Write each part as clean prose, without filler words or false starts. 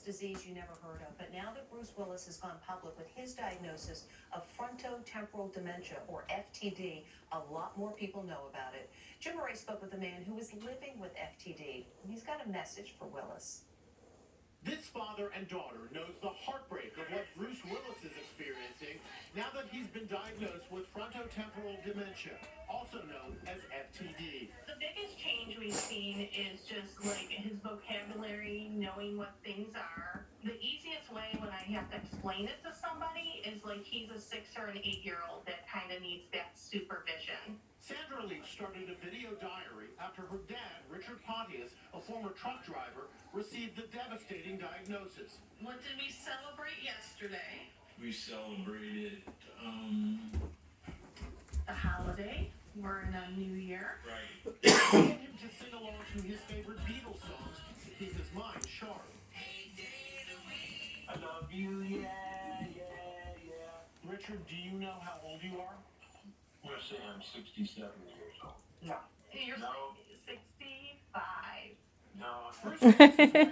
disease you never heard of, but now that Bruce Willis has gone public with his diagnosis of frontotemporal dementia, or FTD, a lot more people know about it. Jim Murray spoke with a man who is living with FTD, and he's got a message for Willis. This father and daughter knows the heartbreak of what Bruce Willis is experiencing now that he's been diagnosed with frontotemporal dementia, also known as FTD. The biggest change we've seen is just like his vocabulary, knowing what things are. The easiest way when I have to explain it to somebody is like he's a 6 or an 8-year-old that kind of needs that supervision. Sandra Leach started a video diary after her dad, Richard, a former truck driver, received the devastating diagnosis. What did we celebrate yesterday? We celebrated, The holiday. We're in a new year. right. Getting him to sing along to his favorite Beatles songs to keep his mind sharp. I love you, yeah, yeah, yeah. Richard, do you know how old you are? I'm gonna say I'm 67 years old. No. You're No. 65. No.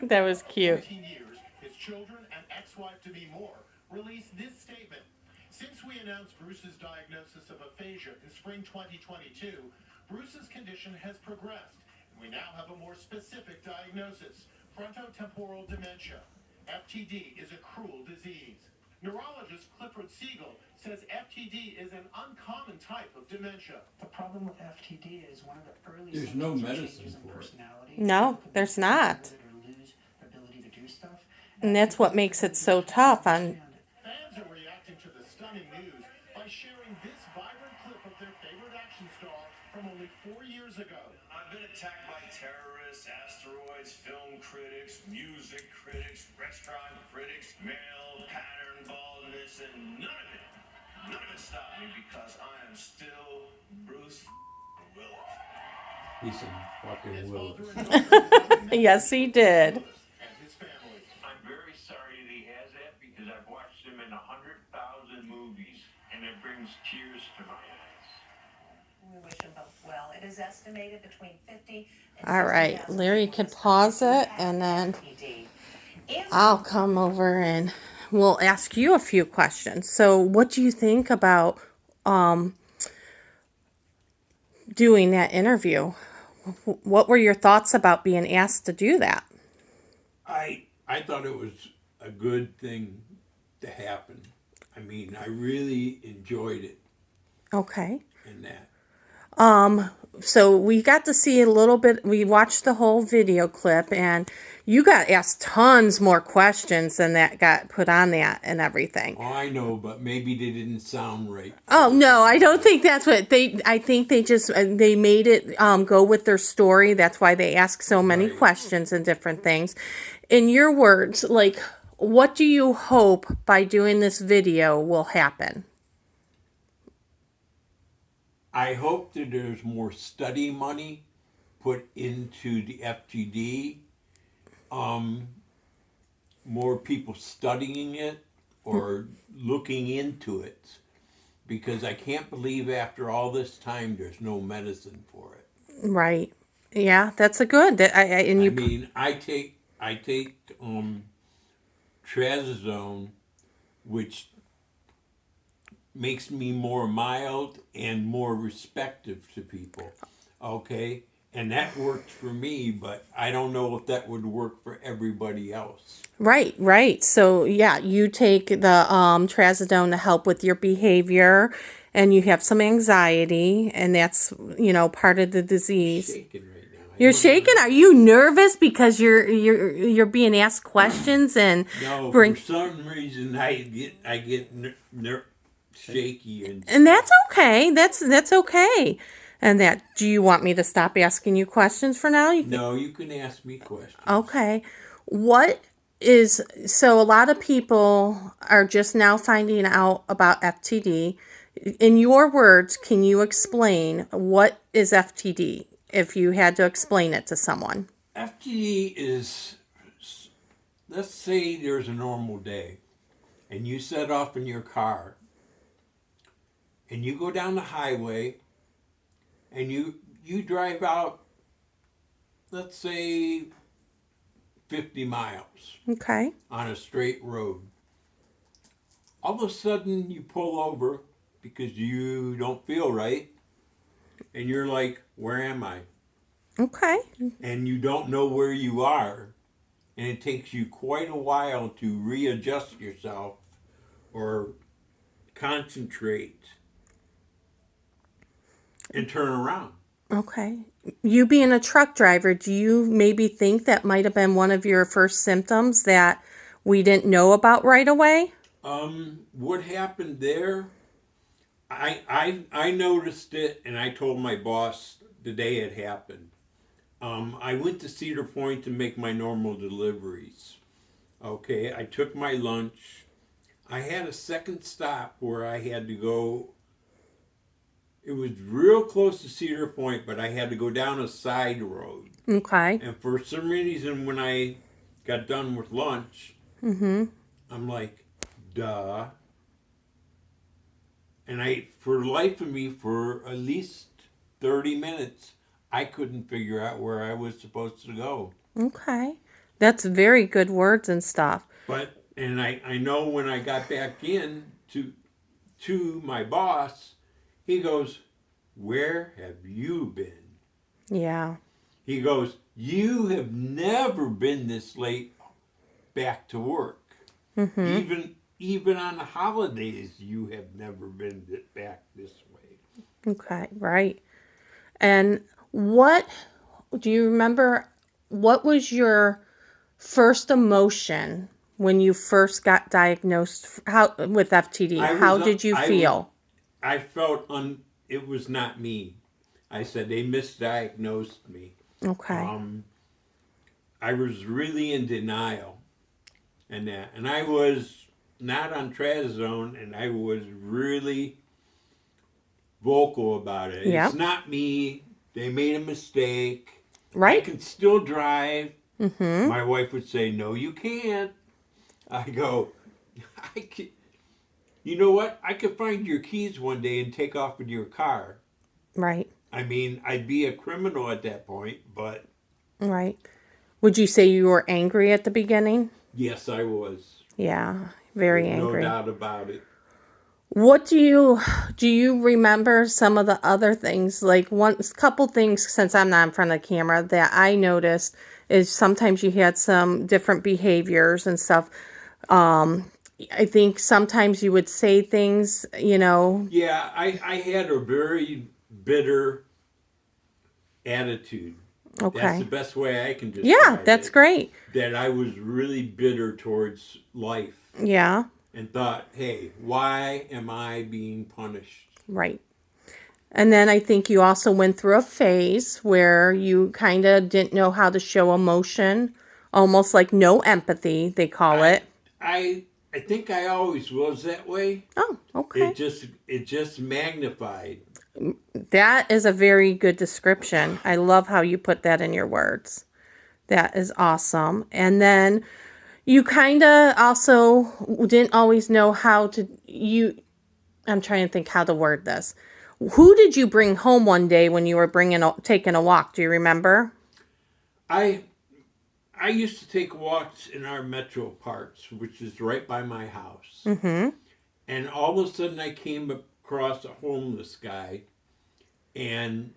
That was cute. 14 years, his children and ex-wife to be more released this statement. Since we announced Bruce's diagnosis of aphasia in spring 2022, Bruce's condition has progressed. We now have a more specific diagnosis: frontotemporal dementia. FTD is a cruel disease. Neurologist Clifford Siegel says FTD is an uncommon type of dementia. The problem with FTD is one of the early There's no symptoms of medicine changes in for it. personality. No, People can there's be not. limited or lose their ability to do stuff. And that's what makes it so tough on. Fans are reacting to the stunning news by sharing this vibrant clip of their favorite action star from only 4 years ago. I've been attacked by terrorists, asteroids, film critics, music critics, restaurant critics, male pattern baldness, and none of it stopped me because I am still Bruce Willis. He said, fucking His Willis. father and daughter Yes, he did. and his family. I'm very sorry that he has that because I've watched him in 100,000 movies, and it brings tears to my eyes. We wish him both well. It is estimated between 50 and All right, 60,000 Larry people in can this pause country it, have and then FTD. And I'll come over and we'll ask you a few questions. So, what do you think about doing that interview? What were your thoughts about being asked to do that? I thought it was a good thing to happen. I mean, I really enjoyed it Okay. in that. So we got to see a little bit, we watched the whole video clip, and you got asked tons more questions than that got put on that and everything. Oh, I know, but maybe they didn't sound right. Oh, no, I don't think that's what I think they just, they made it go with their story. That's why they ask so many Right. questions and different things. In your words, like, what do you hope by doing this video will happen? I hope that there's more study money put into the FTD. More people studying it or looking into it. Because I can't believe after all this time there's no medicine for it. Right. Yeah, that's a good. And you. I mean, I take trazodone, which makes me more mild and more respectful to people. Okay? And that worked for me, but I don't know if that would work for everybody else. Right. So, yeah, you take the trazodone to help with your behavior, and you have some anxiety, and that's, part of the disease. Shaking right now. You're shaking? Are you nervous because you're being asked questions and No, bring? for some reason I get shaky And that's okay. That's okay. And do you want me to stop asking you questions for now? No, you can ask me questions. Okay. So a lot of people are just now finding out about FTD. In your words, can you explain what is FTD if you had to explain it to someone? FTD is, let's say there's a normal day and you set off in your car and you go down the highway and you drive out, let's say 50 miles Okay. on a straight road. All of a sudden, you pull over because you don't feel right, and you're like, where am I? Okay. And you don't know where you are, and it takes you quite a while to readjust yourself or concentrate and turn around. Okay. You being a truck driver, do you maybe think that might have been one of your first symptoms that we didn't know about right away? What happened there? I noticed it, and I told my boss the day it happened. I went to Cedar Point to make my normal deliveries. Okay, I took my lunch. I had a second stop where I had to go. It was real close to Cedar Point, but I had to go down a side road. Okay. And for some reason, when I got done with lunch, I'm like, duh. And for the life of me, for at least 30 minutes, I couldn't figure out where I was supposed to go. Okay. That's very good words and stuff. And I know when I got back in to my boss, he goes, where have you been? Yeah. He goes, you have never been this late back to work. Even on the holidays, you have never been back this way. Okay. Right. And what do you remember? What was your first emotion when you first got diagnosed with FTD? How did you feel? I felt it was not me. I said they misdiagnosed me. Okay. I was really in denial, and I was not on trazodone, and I was really vocal about it. Yep. It's not me. They made a mistake. Right. I can still drive. My wife would say, no, you can't. I go, I can. You know what? I could find your keys one day and take off with your car. Right. I mean, I'd be a criminal at that point, but... Right. Would you say you were angry at the beginning? Yes, I was. Yeah. Very angry. No doubt about it. What do you remember some of the other things, like couple things, since I'm not in front of the camera, that I noticed is sometimes you had some different behaviors and stuff. I think sometimes you would say things, Yeah, I had a very bitter attitude. Okay. That's the best way I can describe Yeah, that's great. That I was really bitter towards life. Yeah. And thought, hey, why am I being punished? Right. And then I think you also went through a phase where you kind of didn't know how to show emotion, almost like no empathy, they call it. I think I always was that way. Oh, okay. It just magnified. That is a very good description. I love how you put that in your words. That is awesome. And then you kind of also didn't always know how to, I'm trying to think how to word this. Who did you bring home one day when you were taking a walk? Do you remember? I used to take walks in our metro parks, which is right by my house. And all of a sudden I came across a homeless guy, and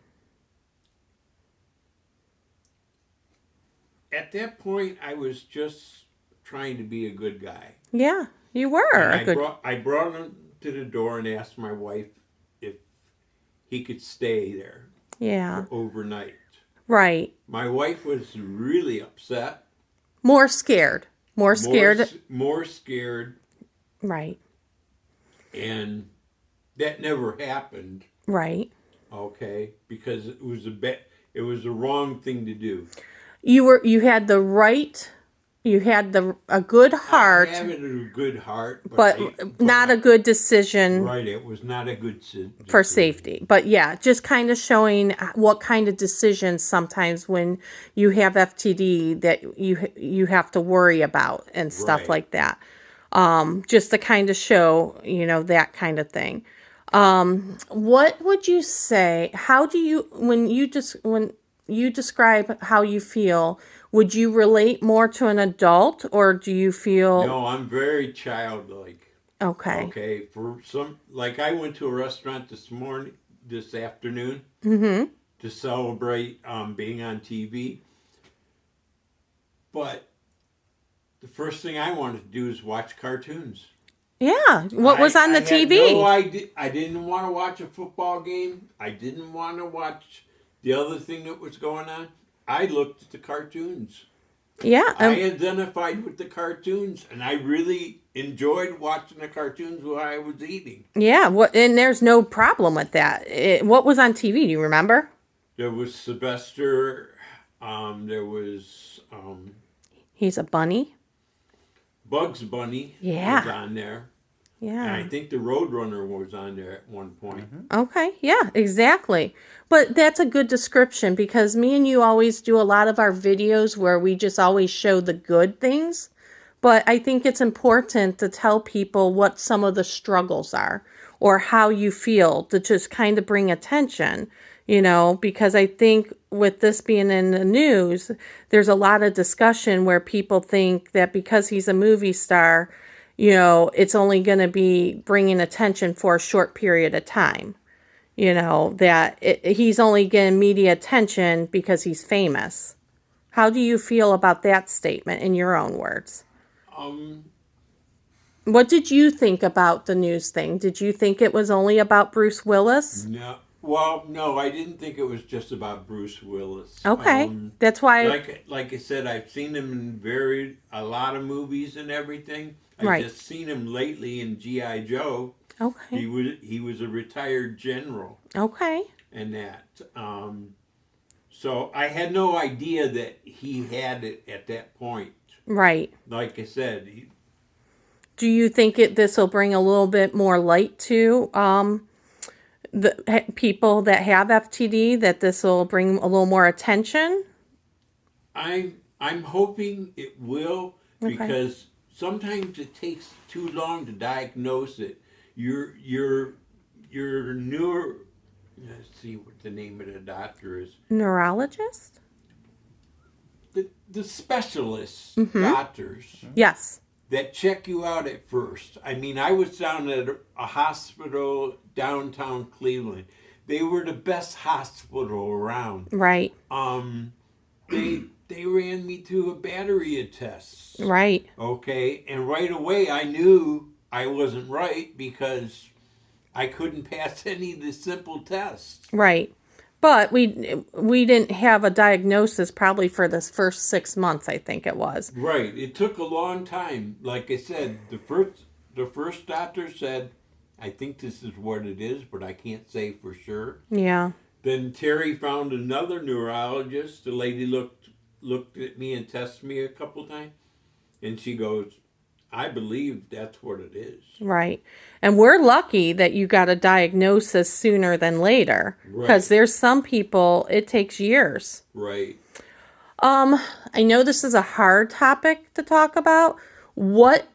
at that point I was just trying to be a good guy. Yeah, you were. I brought him to the door and asked my wife if he could stay there. Yeah. Overnight. Right. My wife was really upset. More scared. More scared. More scared. Right. And that never happened. Right. Okay, because it was the wrong thing to do. You had the right. You had a good heart. I had a good heart, but not a good decision. Right, it was not a good decision. For safety. But yeah, just kind of showing what kind of decisions sometimes when you have FTD that you have to worry about and stuff like that. Just to kind of show, that kind of thing. What would you say? How do you when you describe how you feel would you relate more to an adult, or do you feel No, I'm very childlike. okay? Okay, for some, like I went to a restaurant this afternoon, Mm-hmm. to celebrate being on TV. But the first thing I wanted to do is watch cartoons. Yeah. What was on the I TV? Had no idea. I didn't want to watch a football game. I didn't want to watch the other thing that was going on. I looked at the cartoons. Yeah. I identified with the cartoons, and I really enjoyed watching the cartoons while I was eating. Yeah. What? And there's no problem with that. What was on TV? Do you remember? There was Sylvester. There was He's a bunny. Bugs Bunny. Yeah. Was on there. Yeah. And I think the Roadrunner was on there at one point. Okay, yeah, exactly. But that's a good description, because me and you always do a lot of our videos where we just always show the good things. But I think it's important to tell people what some of the struggles are, or how you feel, to just kind of bring attention, because I think with this being in the news, there's a lot of discussion where people think that because he's a movie star, it's only going to be bringing attention for a short period of time. That he's only getting media attention because he's famous. How do you feel about that statement in your own words? What did you think about the news thing? Did you think it was only about Bruce Willis? No. Well, no, I didn't think it was just about Bruce Willis. Okay, that's why. Like I said, I've seen him in a lot of movies and everything. Right. I've just seen him lately in G.I. Joe. Okay. He was a retired general. Okay. And that. So I had no idea that he had it at that point. Right. Like I said. Do you think this will bring a little bit more light to the people that have FTD, that this will bring a little more attention? I'm hoping it will, Okay. because sometimes it takes too long to diagnose it. Your neuro, let's see what the name of the doctor is. Neurologist? The specialists, Mm-hmm. doctors Yes. that check you out at first. I mean, I was down at a hospital downtown Cleveland. They were the best hospital around. Right. They ran me through a battery of tests. Right. Okay, and right away I knew I wasn't right, because I couldn't pass any of the simple tests. Right. But we didn't have a diagnosis probably for this first 6 months, I think it was. Right. It took a long time. Like I said, the first doctor said, I think this is what it is, but I can't say for sure. Yeah. Then Terry found another neurologist. The lady looked at me and tested me a couple times, and she goes, I believe that's what it is. Right. And we're lucky that you got a diagnosis sooner than later, because there's some people it takes years. Right. I know this is a hard topic to talk about. What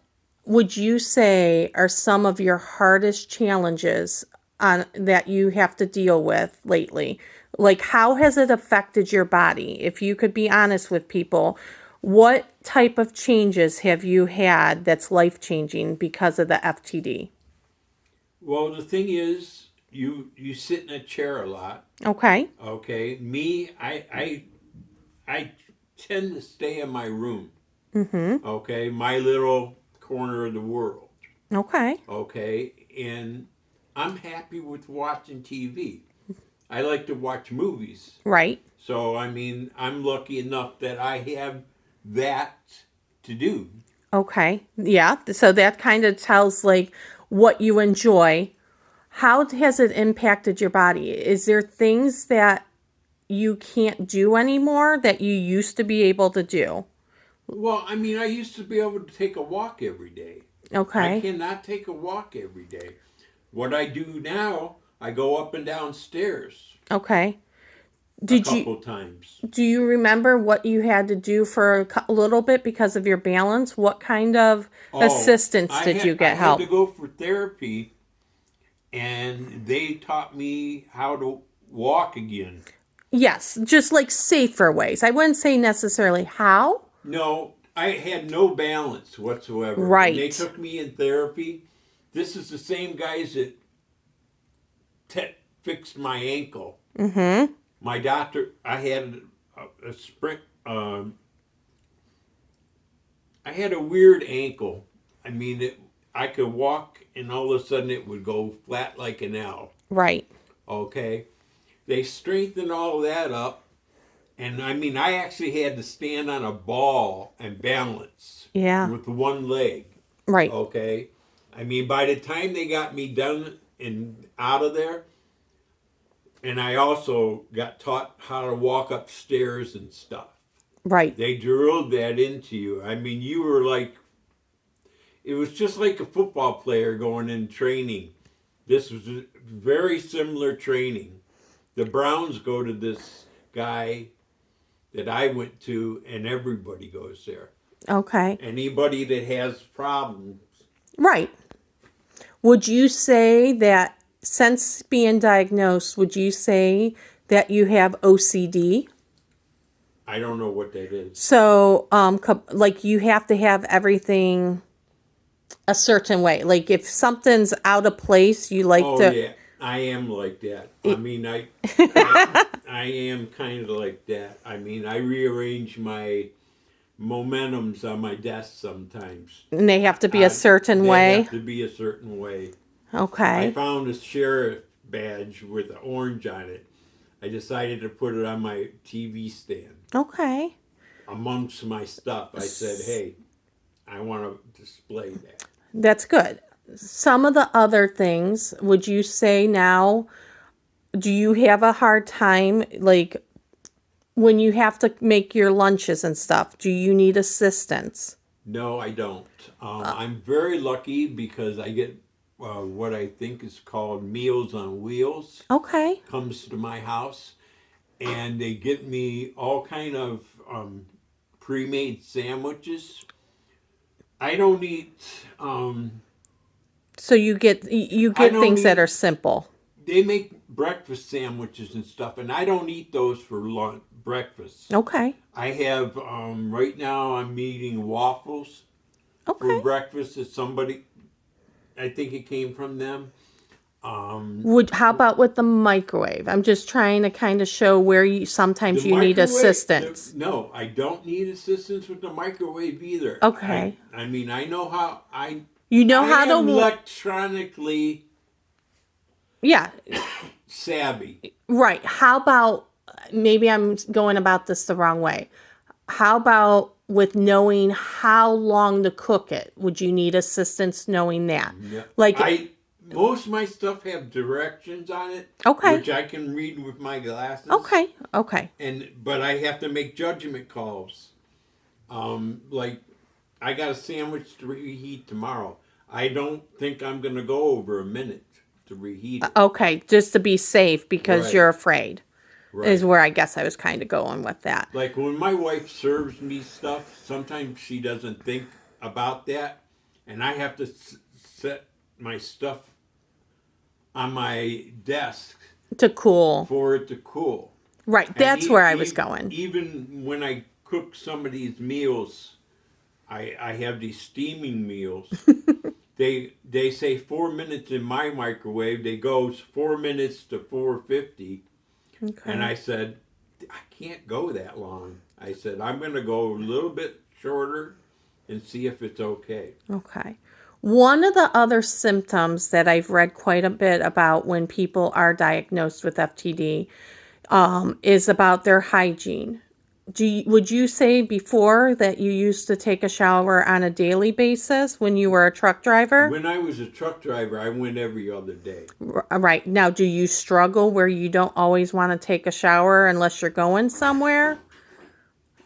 would you say are some of your hardest challenges that you have to deal with lately? Like, how has it affected your body? If you could be honest with people, what type of changes have you had that's life-changing because of the FTD? Well, the thing is, you sit in a chair a lot. Okay. Okay. Me, I tend to stay in my room. Mm-hmm. Okay. My little corner of the world. Okay. Okay. And I'm happy with watching TV. I like to watch movies. Right. So, I mean, I'm lucky enough that I have that to do. Okay. Yeah. So that kind of tells like what you enjoy. How has it impacted your body? Is there things that you can't do anymore that you used to be able to do? Well, I mean, I used to be able to take a walk every day. Okay. I cannot take a walk every day. What I do now, I go up and down stairs. Okay. A couple times. Do you remember what you had to do for a little bit because of your balance? What kind of assistance did you get help? I had to go for therapy, and they taught me how to walk again. Yes, just like safer ways. I wouldn't say necessarily how. No, I had no balance whatsoever. Right. When they took me in therapy, this is the same guys that fixed my ankle. Mm-hmm. My doctor, I had a sprint. I had a weird ankle. I mean, I could walk, and all of a sudden it would go flat like an L. Right. Okay, they strengthened all that up, and I mean, I actually had to stand on a ball and balance. Yeah. With one leg. Right. Okay, I mean, by the time they got me done and out of there, and I also got taught how to walk upstairs and stuff. Right. They drilled that into you. I mean, you were like, it was just like a football player going in training. This was a very similar training. The Browns go to this guy that I went to, and everybody goes there. Okay. Anybody that has problems. Right. Would you say that since being diagnosed, would you say that you have OCD? I don't know what that is. So, like you have to have everything a certain way. Like if something's out of place, you like Oh, to. yeah. I am like that. I mean, I am kind of like that. I mean, I rearrange my momentums on my desk sometimes. And they have to be a certain They way. have to be a certain way. I Okay. found a sheriff badge with an orange on it. I decided to put it on my TV stand. Okay. Amongst my stuff, I said, hey, I want to display that. That's good. Some of the other things, would you say now, do you have a hard time, like when you have to make your lunches and stuff, do you need assistance? No, I don't. I'm very lucky because I get what I think is called Meals on Wheels. Okay. Comes to my house, and they get me all kind of pre-made sandwiches. I don't eat. So you get don't things that eat- are simple. They make breakfast sandwiches and stuff, and I don't eat those for lunch, breakfast. Okay. I have right now. I'm eating waffles for Okay. breakfast. It's somebody. I think it came from them. How about with the microwave? I'm just trying to kind of show where sometimes The you need microwave- assistance. No, I don't need assistance with the microwave either. Okay. I mean, I know how You know I how am to electronically Yeah. savvy. Right. How about, maybe I'm going about this the wrong way. How about with knowing how long to cook it? Would you need assistance knowing that? Yeah. Like, Most of my stuff have directions on it, Okay. which I can read with my glasses. okay. But I have to make judgment calls. Like I got a sandwich to reheat tomorrow. I don't think I'm gonna go over a minute to reheat it. Okay. Just to be safe because Right. you're afraid Right. is where I guess I was kind of going with that. Like when my wife serves me stuff, sometimes she doesn't think about that, and I have to set my stuff on my desk To cool. for it to cool. Right. And That's where I was going. Even when I cook some of these meals, I have these steaming meals. They say 4 minutes in my microwave. They go 4 minutes to 450. Okay. And I said, I can't go that long. I said, I'm going to go a little bit shorter and see if it's okay. Okay. One of the other symptoms that I've read quite a bit about when people are diagnosed with FTD is about their hygiene. Would you say before that you used to take a shower on a daily basis when you were a truck driver? When I was a truck driver, I went every other day. Right. Now, do you struggle where you don't always want to take a shower unless you're going somewhere?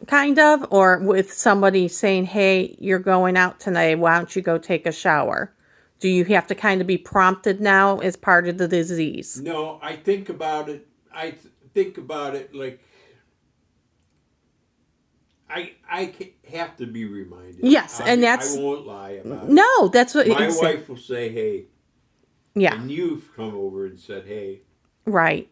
Kind of? Or with somebody saying, hey, you're going out tonight, why don't you go take a shower? Do you have to kind of be prompted now as part of the disease? No, I think about it. Think about it like I have to be reminded. Yes, and that's... I won't lie about it. No, that's what... My wife will say, hey. Yeah. And you've come over and said, hey. Right.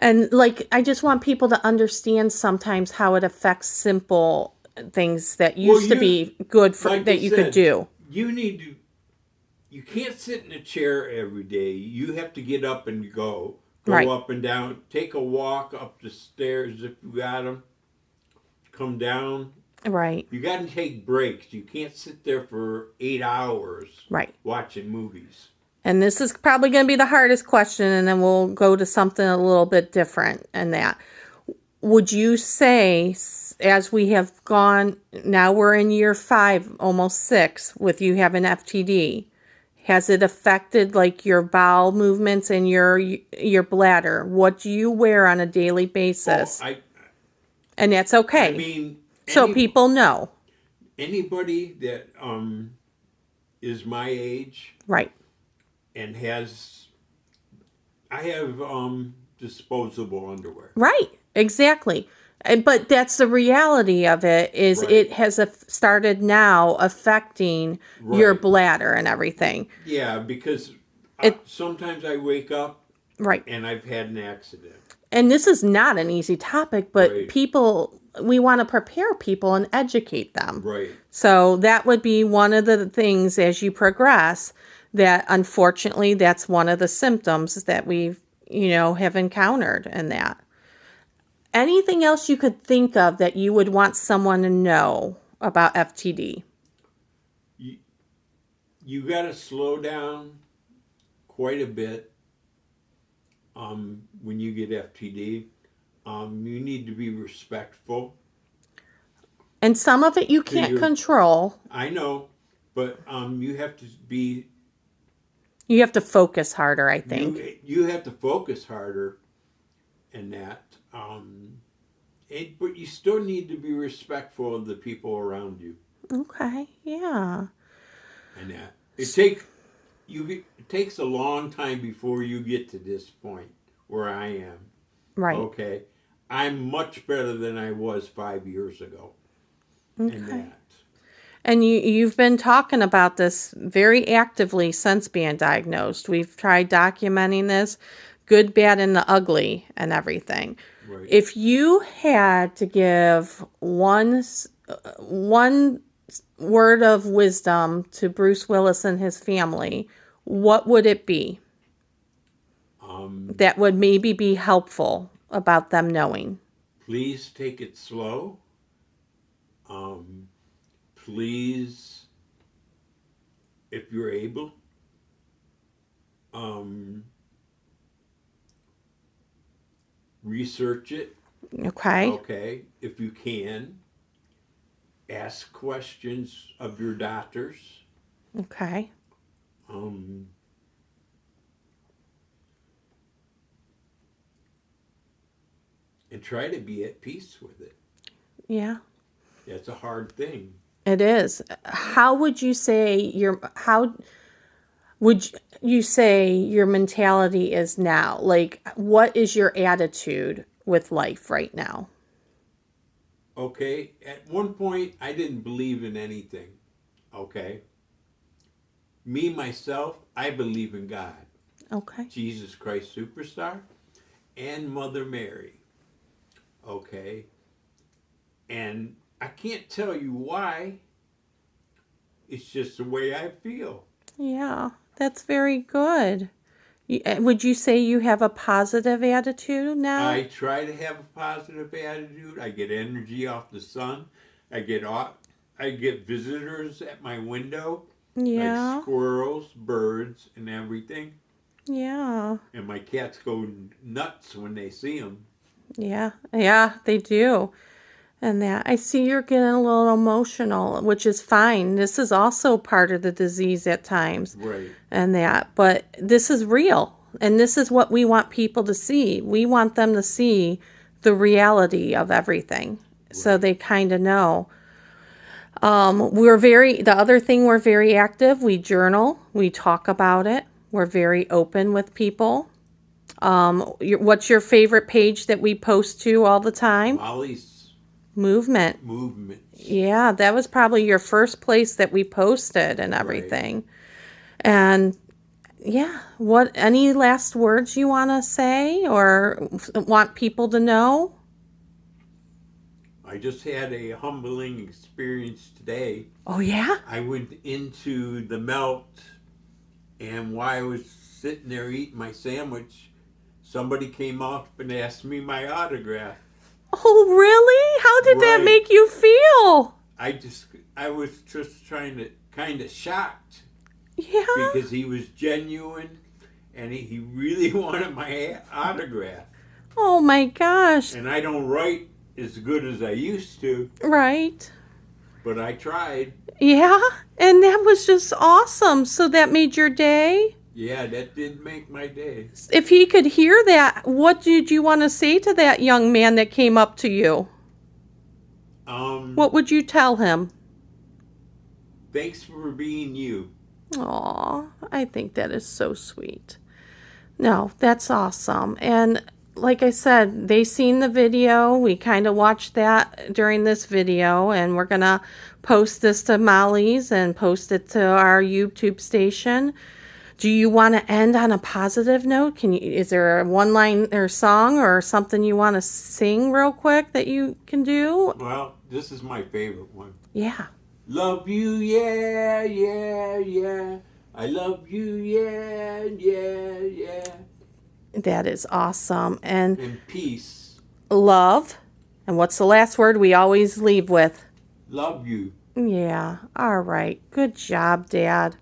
And like, I just want people to understand sometimes how it affects simple things that used to be good for like that I you said, could do. You can't sit in a chair every day. You have to get up and go Right. up and down, take a walk up the stairs if you got them, come down. Right. You got to take breaks. You can't sit there for 8 hours Right. watching movies. And this is probably going to be the hardest question, and then we'll go to something a little bit different in that. Would you say, as we have gone, now we're in year 5, almost 6, with you having FTD, has it affected like your bowel movements and your bladder? What do you wear on a daily basis? And that's okay. I mean, so people know. Anybody that is my age, right, and I have disposable underwear. Right, exactly. But that's the reality of it, is Right. it has started now affecting your bladder and everything. Yeah, because sometimes I wake up right, and I've had an accident. And this is not an easy topic, but people, we want to prepare people and educate them. Right. So that would be one of the things as you progress, that unfortunately that's one of the symptoms that we've, have encountered in that. Anything else you could think of that you would want someone to know about FTD? You got to slow down quite a bit when you get FTD. You need to be respectful. And some of it you can't control. I know, but you have to be... You have to focus harder, I think. You have to focus harder in that. But you still need to be respectful of the people around you. Okay, yeah. And that. It takes a long time before you get to this point where I am. Right. Okay. I'm much better than I was 5 years ago. Okay. In that. And you've been talking about this very actively since being diagnosed. We've tried documenting this, good, bad, and the ugly and everything. Right. If you had to give one word of wisdom to Bruce Willis and his family, what would it be? That would maybe be helpful about them knowing. Please take it slow. Please, if you're able, research it. Okay. Okay, if you can. Ask questions of your doctors. Okay. And try to be at peace with it. Yeah. That's a hard thing. It is. How would you say your mentality is now? Like, what is your attitude with life right now? Okay, at one point I didn't believe in anything. Okay. Me, myself, I believe in God. Okay. Jesus Christ Superstar and Mother Mary. Okay. And I can't tell you why. It's just the way I feel. Yeah, that's very good. Would you say you have a positive attitude now? I try to have a positive attitude. I get energy off the sun. I get visitors at my window. Yeah. Like squirrels, birds, and everything. Yeah. And my cats go nuts when they see them. Yeah, they do. And that, I see you're getting a little emotional, which is fine. This is also part of the disease at times. Right. And that, but this is real. And this is what we want people to see. We want them to see the reality of everything. Right. So they kind of know. The other thing, we're very active. We journal. We talk about it. We're very open with people. What's your favorite page that we post to all the time? Molly's Movements. Yeah, that was probably your first place that we posted and everything. Right. And yeah, what, any last words you want to say or want people to know? I just had a humbling experience today. Oh, yeah? I went into the melt, and while I was sitting there eating my sandwich, somebody came up and asked me my autograph. Oh, really? How did that Right. make you feel? I was just trying to, kind of shocked, Yeah. because he was genuine and he really wanted my autograph. Oh, my gosh. And I don't write as good as I used to, Right. but I tried. Yeah. And that was just awesome. So that made your day? Yeah, that did make my day. If he could hear that, what did you want to say to that young man that came up to you? What would you tell him? Thanks for being you. Aw, I think that is so sweet. No, that's awesome. And like I said, they seen the video. We kind of watched that during this video, and we're going to post this to Molly's and post it to our YouTube station. Do you want to end on a positive note? Is there a one line or song or something you want to sing real quick that you can do? Well, this is my favorite one. Yeah. Love you, yeah, yeah, yeah. I love you, yeah, yeah, yeah. That is awesome. And And peace. love. And what's the last word we always leave with? Love you. Yeah. All right. Good job, Dad.